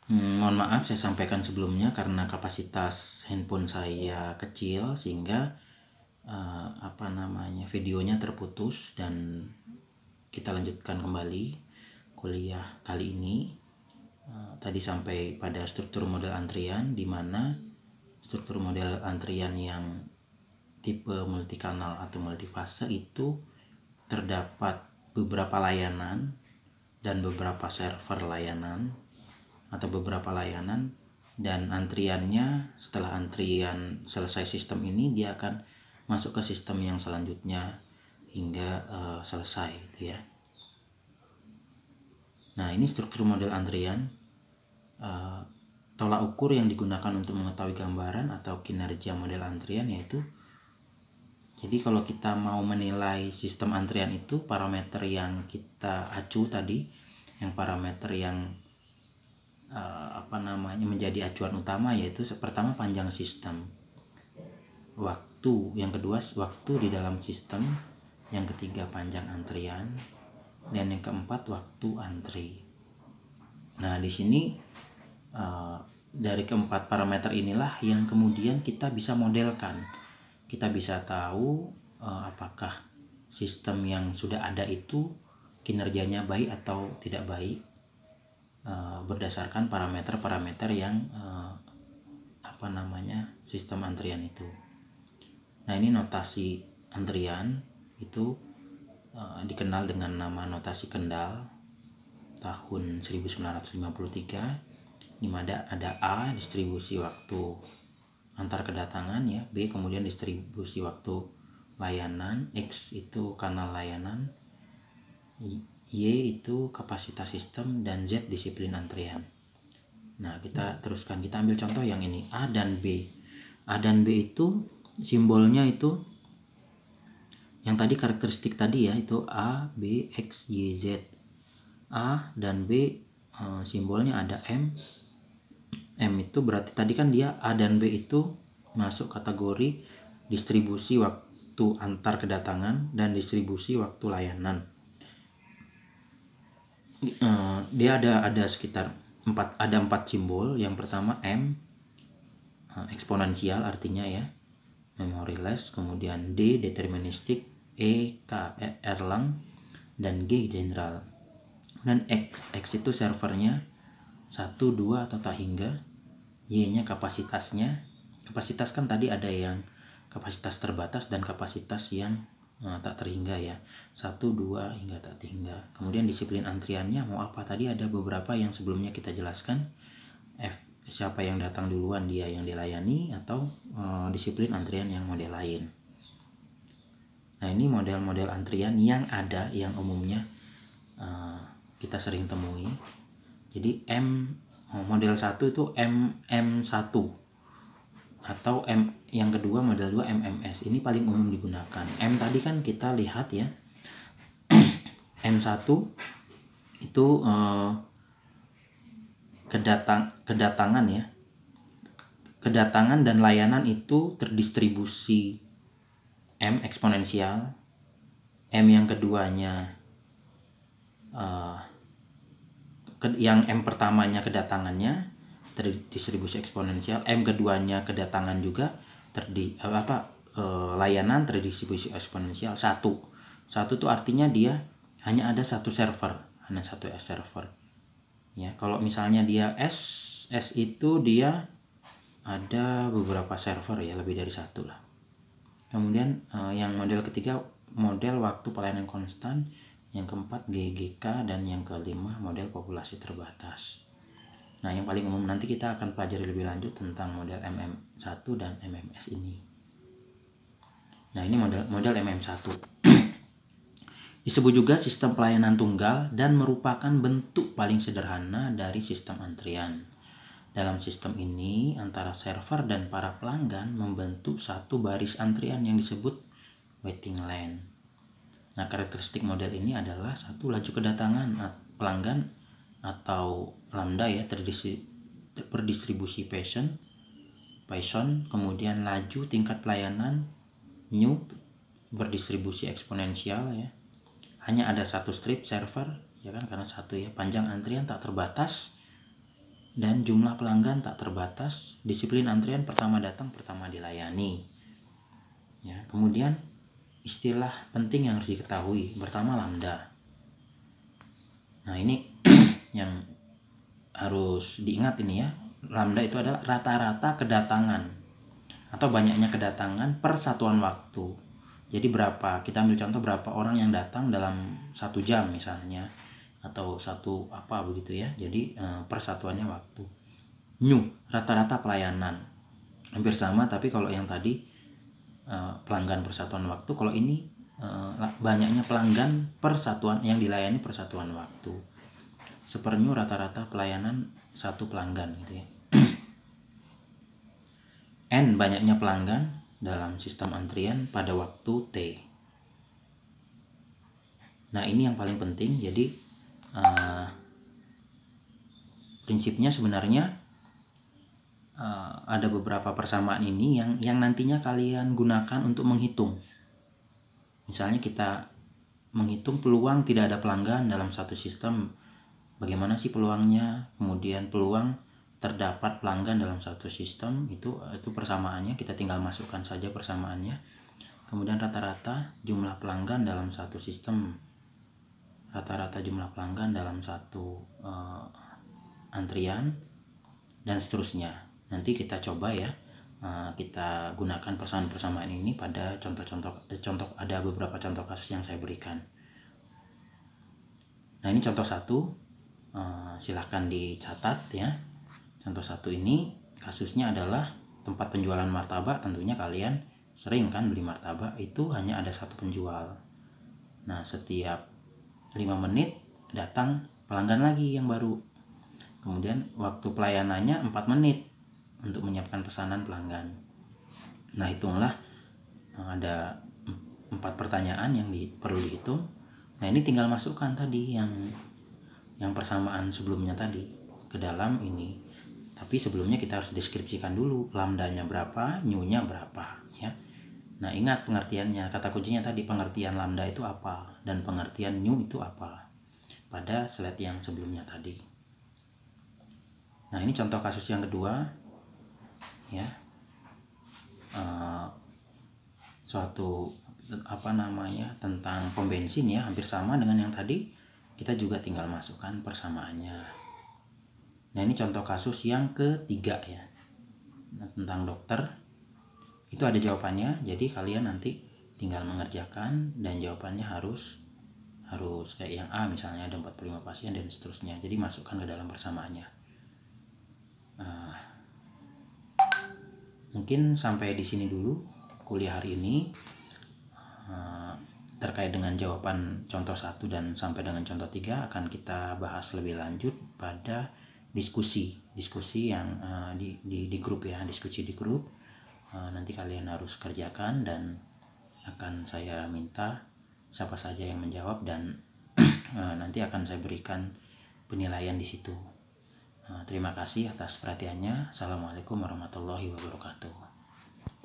Mohon maaf saya sampaikan sebelumnya karena kapasitas handphone saya kecil sehingga videonya terputus, dan kita lanjutkan kembali kuliah kali ini. Tadi sampai pada struktur model antrian, di mana struktur model antrian yang tipe multikanal atau multifase itu terdapat beberapa layanan dan beberapa server layanan atau beberapa layanan, dan antriannya setelah antrian selesai sistem ini dia akan masuk ke sistem yang selanjutnya hingga selesai gitu ya. Nah, ini struktur model antrian. Tolak ukur yang digunakan untuk mengetahui gambaran atau kinerja model antrian yaitu, jadi kalau kita mau menilai sistem antrian itu, parameter yang kita acu tadi, yang parameter yang menjadi acuan utama yaitu pertama panjang sistem, waktu, yang kedua waktu di dalam sistem, yang ketiga panjang antrian, dan yang keempat waktu antri. Nah, di sini dari keempat parameter inilah yang kemudian kita bisa modelkan. Kita bisa tahu apakah sistem yang sudah ada itu kinerjanya baik atau tidak baik berdasarkan parameter-parameter yang sistem antrian itu. Nah, ini notasi antrian itu dikenal dengan nama notasi Kendall tahun 1953, di mana ada A distribusi waktu antar kedatangan ya, B kemudian distribusi waktu layanan, X itu kanal layanan, Y itu kapasitas sistem, dan Z disiplin antrian. Nah, kita teruskan, kita ambil contoh yang ini, A dan B. A dan B itu simbolnya itu yang tadi karakteristik tadi ya, itu A, B, X, Y, Z. A dan B simbolnya ada M. M itu berarti tadi kan dia A dan B itu masuk kategori distribusi waktu antar kedatangan dan distribusi waktu layanan. Dia ada sekitar 4 simbol. Yang pertama M, eksponensial artinya ya, memoryless, kemudian D deterministik, E K Erlang, dan G general. Dan X itu servernya 1, 2 atau tak hingga, Y-nya kapasitasnya. Kapasitas kan tadi ada yang kapasitas terbatas dan kapasitas yang tak terhingga ya, 1, 2 hingga tak terhingga. Kemudian disiplin antriannya mau apa, tadi ada beberapa yang sebelumnya kita jelaskan. F, siapa yang datang duluan dia yang dilayani, atau disiplin antrian yang model lain. Nah, ini model-model antrian yang ada, yang umumnya kita sering temui. Jadi model 1 itu MM1, atau yang kedua model 2 MMS. Ini paling umum digunakan. M tadi kan kita lihat ya, M1 itu kedatangan ya, kedatangan dan layanan itu terdistribusi M eksponensial. M yang keduanya yang M pertamanya kedatangannya terdistribusi eksponensial, M keduanya kedatangan juga layanan terdistribusi eksponensial. Satu tuh artinya dia hanya ada satu server ya. Kalau misalnya dia S itu dia ada beberapa server ya, lebih dari satu lah. Kemudian yang model ketiga model waktu pelayanan konstan, yang keempat GGK, dan yang kelima model populasi terbatas. Nah, yang paling umum nanti kita akan pelajari lebih lanjut tentang model MM1 dan MMS ini. Nah, ini model MM1. Disebut juga sistem pelayanan tunggal dan merupakan bentuk paling sederhana dari sistem antrian. Dalam sistem ini, antara server dan para pelanggan membentuk satu baris antrian yang disebut waiting line. Nah, karakteristik model ini adalah satu, laju kedatangan pelanggan atau lambda ya, berdistribusi Python, kemudian laju tingkat pelayanan new berdistribusi eksponensial ya. Hanya ada satu strip server ya kan, karena satu ya. Panjang antrian tak terbatas, dan jumlah pelanggan tak terbatas, disiplin antrian pertama datang pertama dilayani. Ya, kemudian istilah penting yang harus diketahui, pertama lambda. Nah, ini yang harus diingat ini ya. Lambda itu adalah rata-rata kedatangan atau banyaknya kedatangan per satuan waktu. Jadi kita ambil contoh berapa orang yang datang dalam 1 jam misalnya, atau satu apa begitu ya. Jadi persatuannya waktu. New, rata-rata pelayanan. Hampir sama, tapi kalau yang tadi pelanggan persatuan waktu, kalau ini banyaknya pelanggan persatuan yang dilayani persatuan waktu. Sepernew, rata-rata pelayanan 1 pelanggan gitu ya. N, banyaknya pelanggan dalam sistem antrian pada waktu T. Nah, ini yang paling penting. Jadi prinsipnya sebenarnya ada beberapa persamaan ini yang nantinya kalian gunakan untuk menghitung. Misalnya kita menghitung peluang tidak ada pelanggan dalam satu sistem, bagaimana sih peluangnya, kemudian peluang terdapat pelanggan dalam satu sistem, itu persamaannya kita tinggal masukkan saja persamaannya. Kemudian rata-rata jumlah pelanggan dalam satu sistem, rata-rata jumlah pelanggan dalam satu antrian, dan seterusnya. Nanti kita coba ya, kita gunakan persamaan ini pada contoh, ada beberapa contoh kasus yang saya berikan. Nah, ini contoh 1, silahkan dicatat ya. Contoh 1 ini kasusnya adalah tempat penjualan martabak. Tentunya kalian sering kan beli martabak, itu hanya ada 1 penjual. Nah, setiap 5 menit datang pelanggan lagi yang baru. Kemudian waktu pelayanannya 4 menit untuk menyiapkan pesanan pelanggan. Nah, hitunglah, ada 4 pertanyaan yang perlu dihitung. Nah, ini tinggal masukkan tadi yang persamaan sebelumnya tadi ke dalam ini. Tapi sebelumnya kita harus deskripsikan dulu lambdanya berapa, new-nya berapa ya. Nah, ingat pengertiannya, kata kuncinya tadi, pengertian lambda itu apa dan pengertian new itu apa pada slide yang sebelumnya tadi. Nah, ini contoh kasus yang kedua ya. Suatu tentang pom bensin ya, hampir sama dengan yang tadi. Kita juga tinggal masukkan persamaannya. Nah, ini contoh kasus yang ketiga ya. Nah, tentang dokter. Itu ada jawabannya. Jadi kalian nanti tinggal mengerjakan dan jawabannya harus kayak yang A misalnya, ada 45 pasien dan seterusnya. Jadi masukkan ke dalam persamaannya. Mungkin sampai di sini dulu kuliah hari ini terkait dengan jawaban contoh 1 dan sampai dengan contoh 3 akan kita bahas lebih lanjut pada diskusi yang di grup ya, diskusi di grup. Nanti kalian harus kerjakan dan akan saya minta siapa saja yang menjawab dan nanti akan saya berikan penilaian di situ. Terima kasih atas perhatiannya. Assalamualaikum warahmatullahi wabarakatuh.